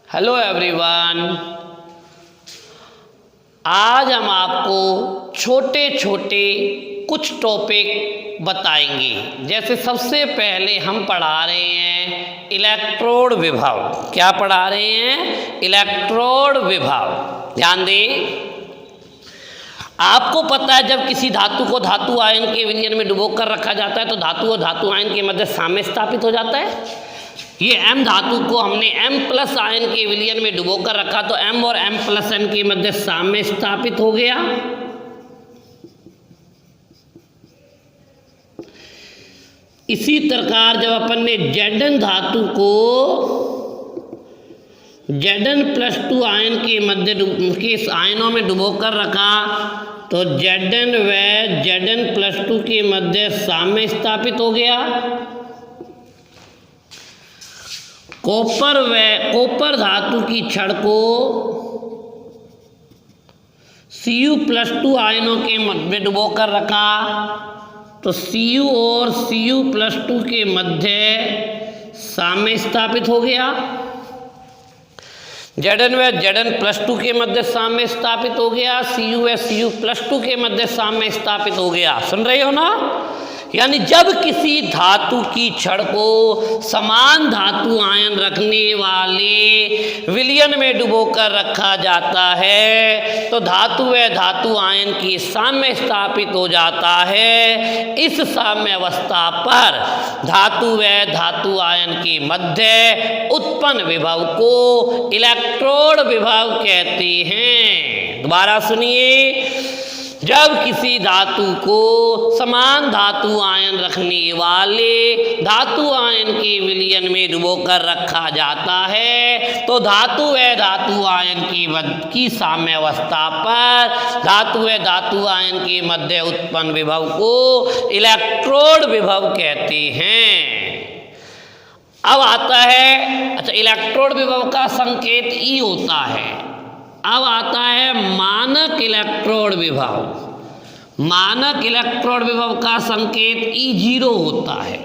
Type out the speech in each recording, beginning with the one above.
Hello everyone, आज हम आपको छोटे छोटे कुछ टॉपिक बताएंगे। जैसे सबसे पहले हम पढ़ा रहे हैं इलेक्ट्रोड विभव। क्या पढ़ा रहे हैं? इलेक्ट्रोड विभव। ध्यान दें, आपको पता है जब किसी धातु को धातु आयन के विलयन में डुबो कर रखा जाता है तो धातु और धातु आयन के मध्य साम्य स्थापित हो जाता है। ये M धातु को हमने M प्लस आयन के विलयन में डुबो कर रखा तो M और M प्लस N के मध्य साम्य स्थापित हो गया। इसी प्रकार जब अपन ने Zn धातु को Zn+2 आयन के मध्य के आयनों में डुबो कर रखा तो Zn व Zn+2 के मध्य साम्य स्थापित हो गया। कॉपर धातु की छड़ को Cu+2 आयनों के मध्य डुबो कर रखा तो Cu और Cu+2 के मध्य साम्य स्थापित हो गया। Zn व Zn+2 के मध्य साम्य स्थापित हो गया। Cu व Cu+2 के मध्य साम्य स्थापित हो गया। सुन रहे हो ना? यानी जब किसी धातु की छड़ को समान धातु आयन रखने वाले विलयन में डुबो कर रखा जाता है तो धातु व धातु आयन की साम्य स्थापित हो जाता है। इस साम्य अवस्था पर धातु व धातु आयन के मध्य उत्पन्न विभव को इलेक्ट्रोड विभव कहते हैं। दोबारा सुनिए, जब किसी धातु को समान धातु आयन रखने वाले धातु आयन के विलयन में डुबो कर रखा जाता है तो धातु व धातु आयन की साम्य अवस्था पर धातु व धातु आयन के मध्य उत्पन्न विभव को इलेक्ट्रोड विभव कहते हैं। अब आता है, अच्छा, इलेक्ट्रोड विभव का संकेत E होता है। अब आता है मानक इलेक्ट्रोड विभव। मानक इलेक्ट्रोड विभव का संकेत E0 होता है।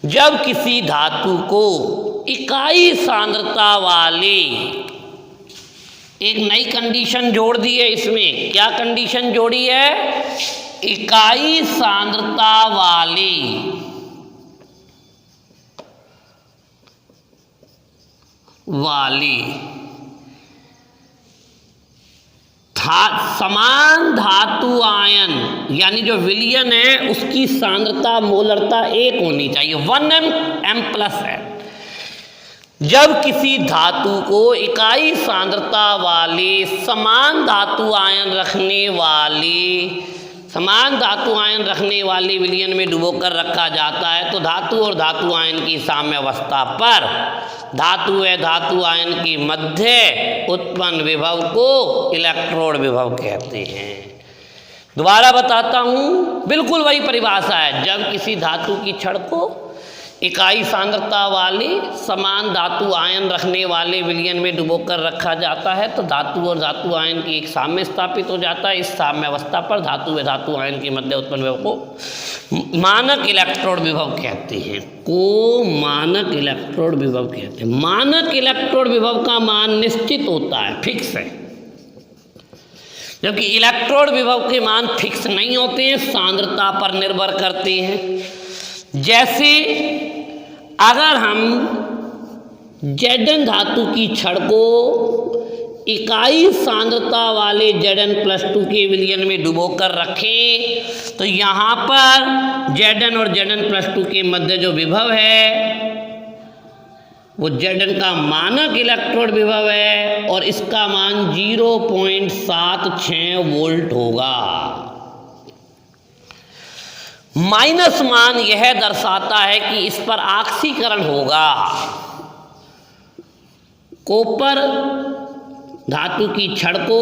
जब किसी धातु को इकाई सांद्रता वाले, एक नई कंडीशन जोड़ दी है इसमें। क्या कंडीशन जोड़ी है? इकाई सांद्रता वाली समान धातु आयन यानी जो विलयन है उसकी सांद्रता मोलरता 1 होनी चाहिए, 1m+n। जब किसी धातु को इकाई सांद्रता वाले समान धातु आयन रखने वाले विलयन में डुबो कर रखा जाता है तो धातु और धातु आयन की साम्य अवस्था पर धातु व धातु आयन के मध्य उत्पन्न विभव को इलेक्ट्रोड विभव कहते हैं। दोबारा बताता हूँ, बिल्कुल वही परिभाषा है। जब किसी धातु की छड़ को इकाई सांद्रता वाले समान धातु आयन रखने वाले विलयन में डुबो कर रखा जाता है तो धातु और धातु आयन की एक साम्य स्थापित हो जाता है। इस साम्य अवस्था पर धातु व धातु आयन के मध्य उत्पन्न विभव को मानक इलेक्ट्रोड विभव कहते हैं। मानक इलेक्ट्रोड विभव कहते हैं। मानक इलेक्ट्रोड विभव का मान निश्चित होता है, फिक्स है, जबकि इलेक्ट्रोड विभव के मान फिक्स नहीं होते हैं, सांद्रता पर निर्भर करते हैं। जैसे अगर हम Zn धातु की छड़ को इकाई सांद्रता वाले Zn+2 के विलयन में डुबो कर रखें तो यहाँ पर Zn और Zn+2 के मध्य जो विभव है वो Zn का मानक इलेक्ट्रोड विभव है और इसका मान 0.76 वोल्ट होगा। माइनस मान यह दर्शाता है कि इस पर ऑक्सीकरण होगा। कॉपर धातु की छड़ को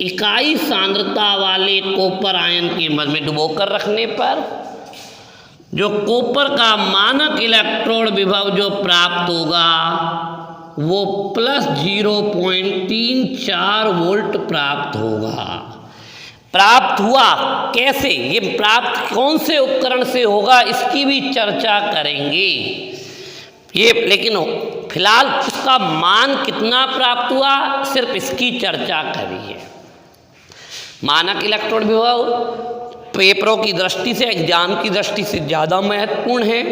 इकाई सांद्रता वाले कॉपर आयन के मध्य में डुबो कर रखने पर जो कॉपर का मानक इलेक्ट्रोड विभव जो प्राप्त होगा वो +0.34 वोल्ट प्राप्त होगा। प्राप्त हुआ कैसे, ये प्राप्त कौन से उपकरण से होगा इसकी भी चर्चा करेंगे। ये लेकिन फिलहाल इसका मान कितना प्राप्त हुआ सिर्फ इसकी चर्चा करिए। मानक इलेक्ट्रोड विभव पेपरों की दृष्टि से, एग्जाम की दृष्टि से ज़्यादा महत्वपूर्ण है।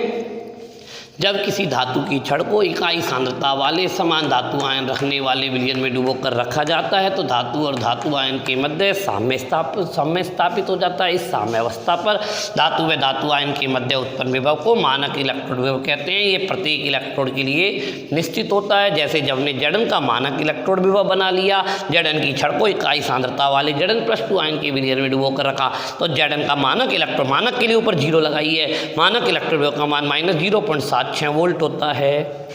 जब किसी धातु की छड़ को इकाई सांद्रता वाले समान धातु आयन रखने वाले विलयन में डुबोकर रखा जाता है तो धातु और धातु आयन के मध्य साम्य स्थापित हो जाता है। इस साम्यावस्था पर धातु व धातु आयन के मध्य उत्पन्न विभव को मानक इलेक्ट्रोड विभव कहते हैं। ये प्रत्येक इलेक्ट्रोड के लिए निश्चित होता है। जैसे जब हमने जड़न का मानक इलेक्ट्रोड विभव बना लिया, जड़न की छड़ को इकाई सांद्रता वाले जड़न +2 आयन के विलयन में डुबोकर रखा तो जड़न का मानक इलेक्ट्रोड, मानक के लिए ऊपर 0 लगाइए, मानक इलेक्ट्रोड विभव का मान -0.76 वोल्ट होता है।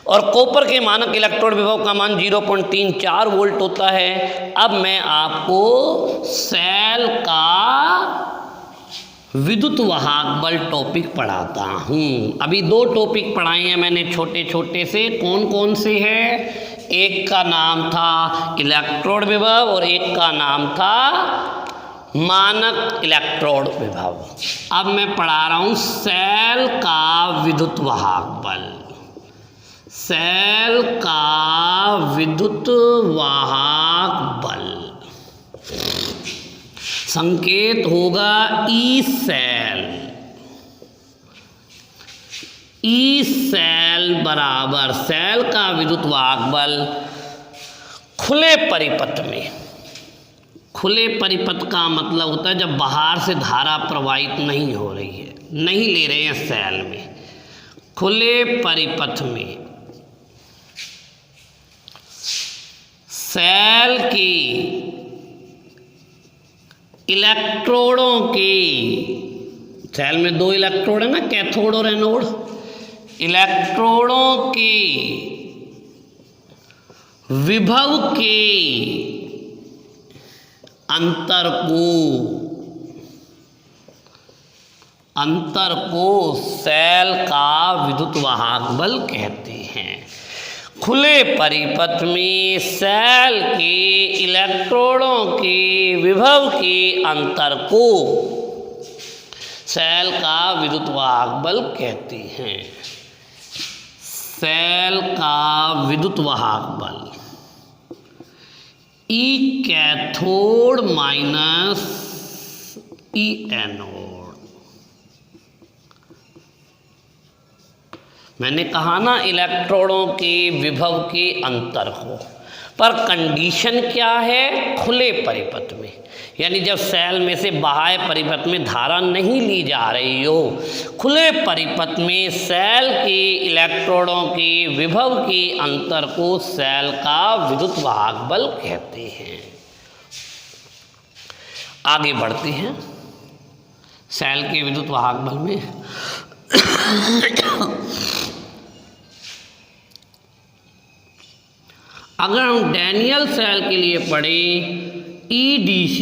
और कॉपर के मानक इलेक्ट्रोड विभव का मान 0.34 वोल्ट होता है। अब मैं आपको सेल का विद्युत वाहक बल टॉपिक पढ़ाता हूँ। अभी 2 टॉपिक पढ़ाए हैं मैंने छोटे छोटे से। कौन कौन से हैं? एक का नाम था इलेक्ट्रोड विभव और एक का नाम था मानक इलेक्ट्रोड विभव। अब मैं पढ़ा रहा हूँ सेल का विद्युत वाहक बल। सेल का विद्युत वाहक बल संकेत होगा ई सेल। ई सेल बराबर सेल का विद्युत वाहक बल खुले परिपथ में। खुले परिपथ का मतलब होता है जब बाहर से धारा प्रवाहित नहीं हो रही है, नहीं ले रहे हैं सेल में। खुले परिपथ में सेल की इलेक्ट्रोडों की, सेल में 2 इलेक्ट्रोड है ना, कैथोड और एनोड। इलेक्ट्रोडों की विभव के अंतर को सेल का विद्युत वाहक बल कहते हैं। खुले परिपथ में सेल के इलेक्ट्रोडों के विभव के अंतर को सेल का विद्युत वाहक बल कहते हैं। सेल का विद्युत वाहक बल ई कैथोड माइनस ई एनोड। मैंने कहा ना इलेक्ट्रोडों के विभव के अंतर को, पर कंडीशन क्या है? खुले परिपथ में, यानी जब सेल में से बाह्य परिपथ में धारा नहीं ली जा रही हो। खुले परिपथ में सेल के इलेक्ट्रोडों के विभव के अंतर को सेल का विद्युत वाहक बल कहते हैं। आगे बढ़ते हैं सेल के विद्युत वाहक बल में। अगर हम डैनियल सेल के लिए पढ़ें EDC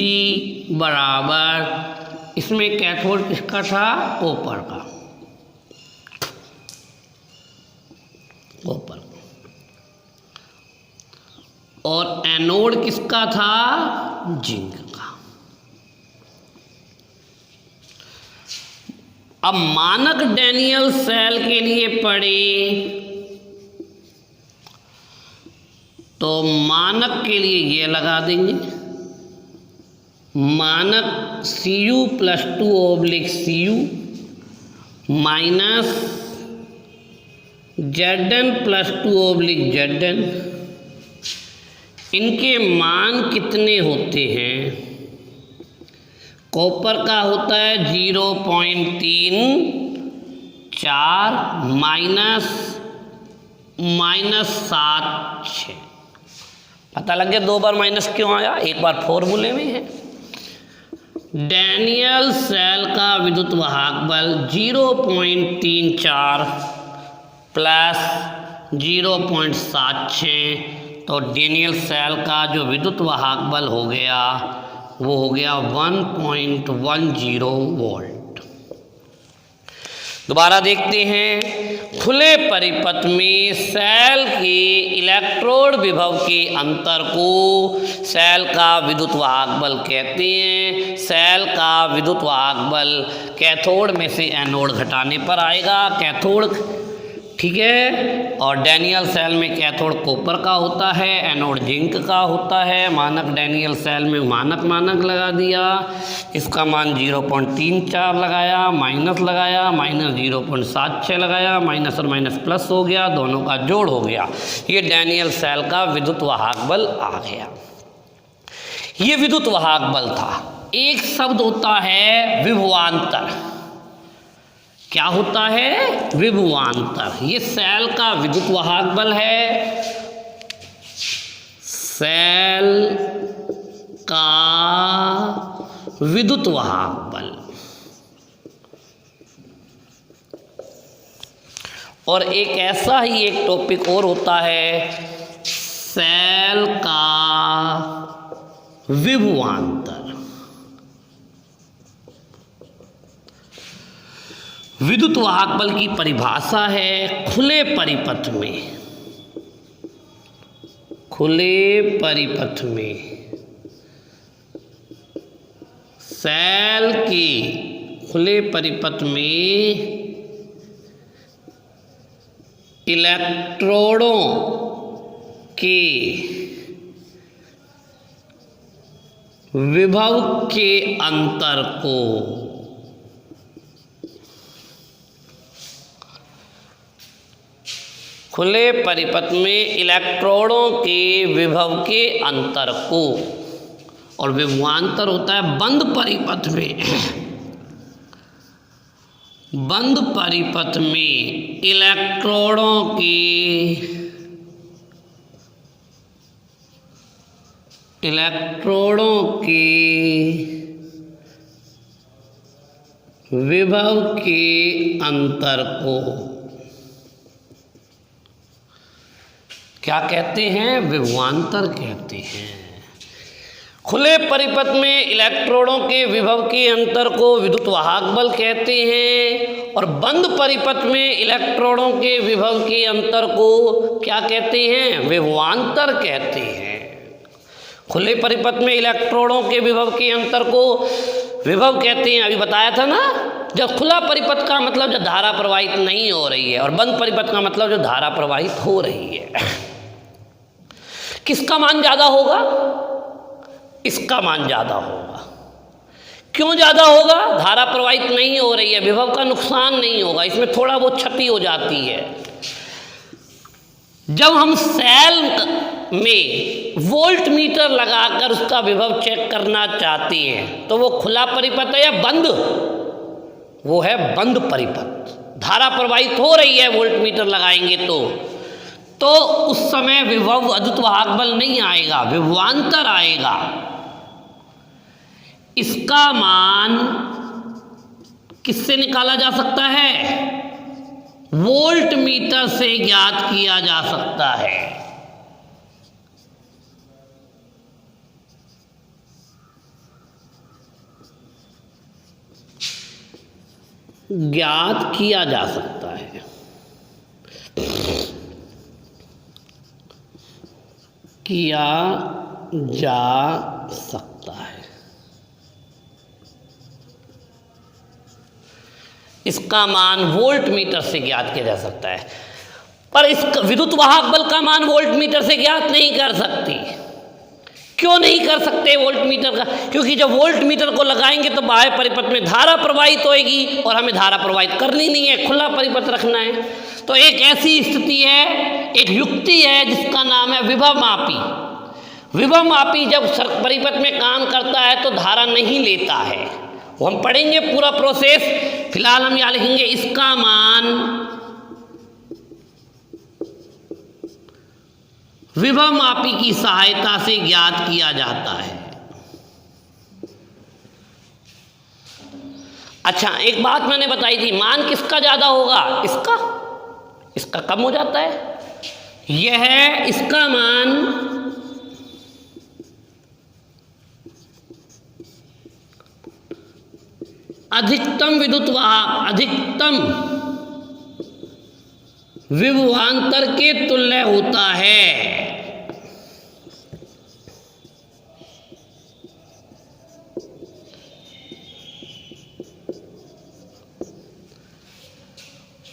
बराबर, इसमें कैथोड किसका था? कॉपर का, कॉपर। और एनोड किसका था? जिंक का। अब मानक डैनियल सेल के लिए पढ़े तो मानक के लिए ये लगा देंगे, मानक Cu+2/Cu माइनस Zn+2/Zn। इनके मान कितने होते हैं? कॉपर का होता है 0.34 -7/6। पता लग गया 2 बार माइनस क्यों आया? एक बार फॉर्मूले में है। डैनियल सेल का विद्युत वाहक बल 0.34 प्लस 0.76, तो डैनियल सेल का जो विद्युत वाहक बल हो गया वो हो गया 1.10 वोल्ट। दोबारा देखते हैं, खुले परिपथ में सेल के इलेक्ट्रोड विभव के अंतर को सेल का विद्युत वाहक बल कहते हैं। सेल का विद्युत वाहक बल कैथोड में से एनोड घटाने पर आएगा। कैथोड ठीक है। और डैनियल सेल में कैथोड कॉपर का होता है, एनोड जिंक का होता है। मानक डैनियल सेल में मानक लगा दिया, इसका मान 0.34 लगाया, माइनस लगाया, माइनस 0.76 लगाया, माइनस और माइनस प्लस हो गया, दोनों का जोड़ हो गया। ये डैनियल सेल का विद्युत वाहक बल आ गया। ये विद्युत वाहक बल था। एक शब्द होता है विभवांतर। क्या होता है? विभवांतर। ये सेल का विद्युत वाहक बल है। सेल का विद्युत वाहक बल। और एक ऐसा ही एक टॉपिक और होता है, सेल का विभवांतर। विद्युत वाहक बल की परिभाषा है खुले परिपथ में, खुले परिपथ में सेल के खुले परिपथ में इलेक्ट्रोडों के विभव के अंतर को खुले परिपथ में इलेक्ट्रोडों के विभव के अंतर को, और विभवांतर होता है बंद परिपथ में, बंद परिपथ में इलेक्ट्रोडों के विभव के अंतर को क्या कहते हैं? विभवांतर कहते हैं। खुले परिपथ में इलेक्ट्रोडों के विभव के अंतर को विद्युत वाहक बल कहते हैं, और बंद परिपथ में इलेक्ट्रोडों के विभव के अंतर को क्या कहते हैं? विभवांतर कहते हैं। खुले परिपथ में इलेक्ट्रोडों के विभव के अंतर को विभव कहते हैं। अभी बताया था ना, जब खुला परिपथ का मतलब जब धारा प्रवाहित नहीं हो रही है, और बंद परिपथ का मतलब जो धारा प्रवाहित हो रही है। किसका मान ज़्यादा होगा? इसका मान ज़्यादा होगा। क्यों ज़्यादा होगा? धारा प्रवाहित नहीं हो रही है, विभव का नुकसान नहीं होगा, इसमें थोड़ा बहुत क्षति हो जाती है। जब हम सेल में वोल्ट मीटर लगाकर उसका विभव चेक करना चाहते हैं तो वो खुला परिपथ है या बंद? वो है बंद परिपथ। धारा प्रवाहित हो रही है, वोल्ट मीटर लगाएंगे तो उस समय विभव विद्युत वाहक बल नहीं आएगा, विभवांतर आएगा। इसका मान किससे निकाला जा सकता है? वोल्ट मीटर से ज्ञात किया जा सकता है। ज्ञात किया जा सकता है। किया जा सकता है। इसका मान वोल्ट मीटर से ज्ञात किया जा सकता है, पर इस विद्युत वाहक बल का मान वोल्ट मीटर से ज्ञात नहीं कर सकती। क्यों नहीं कर सकते वोल्ट मीटर का? क्योंकि जब वोल्ट मीटर को लगाएंगे तो बाह्य परिपथ में धारा प्रवाहित होएगी, और हमें धारा प्रवाहित करनी नहीं है, खुला परिपथ रखना है। तो एक ऐसी स्थिति है, एक युक्ति है जिसका नाम है विभव मापी। विभव मापी जब परिपथ में काम करता है तो धारा नहीं लेता है। वो हम पढ़ेंगे पूरा प्रोसेस, फिलहाल हम यहाँ लिखेंगे इसका मान विभव मापी की सहायता से ज्ञात किया जाता है। अच्छा, एक बात मैंने बताई थी, मान किसका ज्यादा होगा? इसका कम हो जाता है। यह है इसका मान अधिकतम अधिकतम विभवांतर के तुल्य होता है।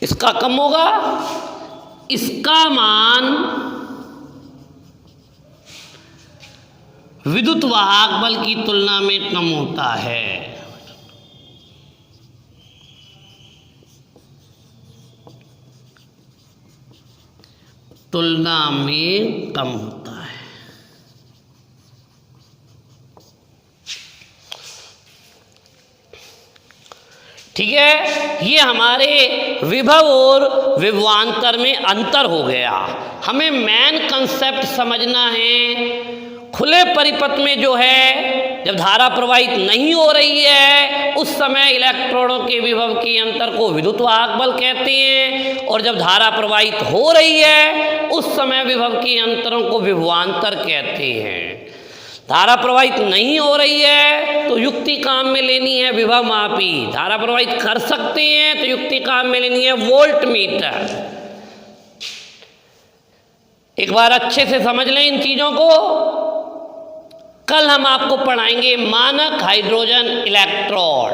इसका कम होगा, इसका मान विद्युत वाहक बल की तुलना में कम होता है। तुलना में कम होता है। ठीक है, ये हमारे विभव और विभवांतर में अंतर हो गया। हमें मेन कंसेप्ट समझना है। खुले परिपथ में जो है, जब धारा प्रवाहित नहीं हो रही है उस समय इलेक्ट्रॉनों के विभव के अंतर को विद्युत वाहक बल कहते हैं, और जब धारा प्रवाहित हो रही है उस समय विभव के अंतरों को विभवांतर कहते हैं। धारा प्रवाहित नहीं हो रही है तो युक्ति काम में लेनी है विभव मापी। धारा प्रवाहित कर सकते हैं तो युक्ति काम में लेनी है वोल्ट मीटर। एक बार अच्छे से समझ लें इन चीजों को। कल हम आपको पढ़ाएंगे मानक हाइड्रोजन इलेक्ट्रोड।